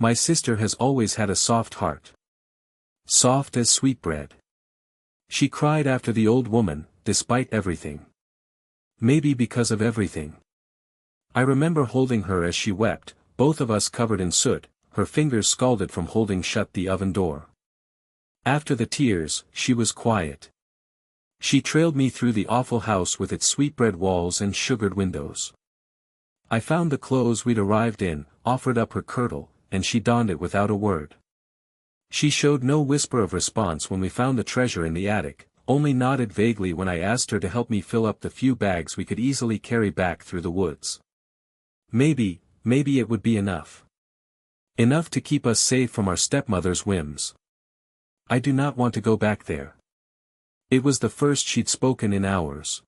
My sister has always had a soft heart. Soft as sweetbread. She cried after the old woman, despite everything. Maybe because of everything. I remember holding her as she wept, both of us covered in soot, her fingers scalded from holding shut the oven door. After the tears, she was quiet. She trailed me through the awful house with its sweetbread walls and sugared windows. I found the clothes we'd arrived in, offered up her kirtle, and she donned it without a word. She showed no whisper of response when we found the treasure in the attic, only nodded vaguely when I asked her to help me fill up the few bags we could easily carry back through the woods. Maybe it would be enough. Enough to keep us safe from our stepmother's whims. I do not want to go back there. It was the first she'd spoken in hours.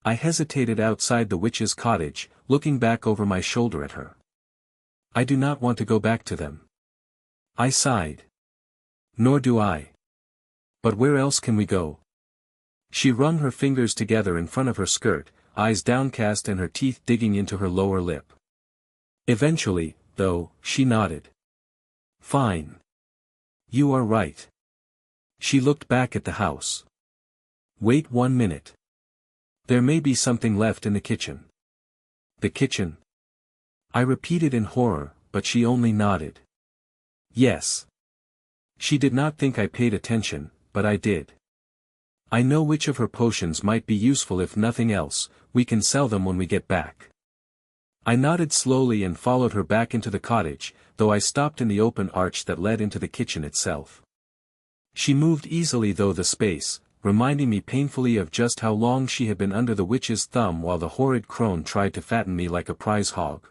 I hesitated outside the witch's cottage, looking back over my shoulder at her. I do not want to go back to them. I sighed. Nor do I. But where else can we go? She wrung her fingers together in front of her skirt, eyes downcast and her teeth digging into her lower lip. Eventually, though, she nodded. Fine. You are right. She looked back at the house. Wait 1 minute. There may be something left in the kitchen. The kitchen? I repeated in horror, but she only nodded. Yes. She did not think I paid attention, but I did. I know which of her potions might be useful if nothing else, we can sell them when we get back. I nodded slowly and followed her back into the cottage, though I stopped in the open arch that led into the kitchen itself. She moved easily through the space, reminding me painfully of just how long she had been under the witch's thumb while the horrid crone tried to fatten me like a prize hog.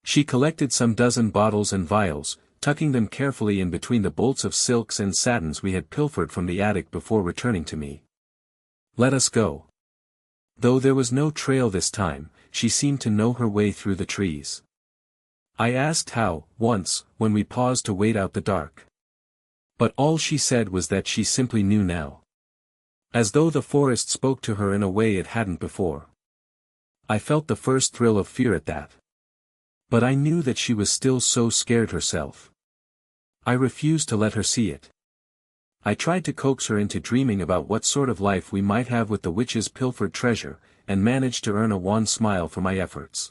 She collected some dozen bottles and vials, tucking them carefully in between the bolts of silks and satins we had pilfered from the attic before returning to me. Let us go. Though there was no trail this time, she seemed to know her way through the trees. I asked how, once, when we paused to wait out the dark. But all she said was that she simply knew now. As though the forest spoke to her in a way it hadn't before. I felt the first thrill of fear at that. But I knew that she was still so scared herself. I refused to let her see it. I tried to coax her into dreaming about what sort of life we might have with the witch's pilfered treasure, and managed to earn a wan smile for my efforts.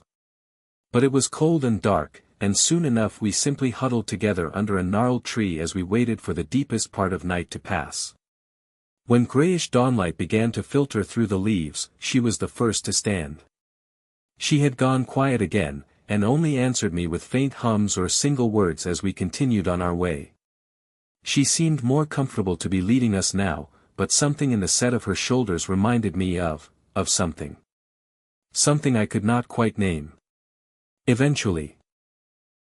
But it was cold and dark, and soon enough we simply huddled together under a gnarled tree as we waited for the deepest part of night to pass. When grayish dawnlight began to filter through the leaves, she was the first to stand. She had gone quiet again, and only answered me with faint hums or single words as we continued on our way. She seemed more comfortable to be leading us now, but something in the set of her shoulders reminded me of something. Something I could not quite name. Eventually,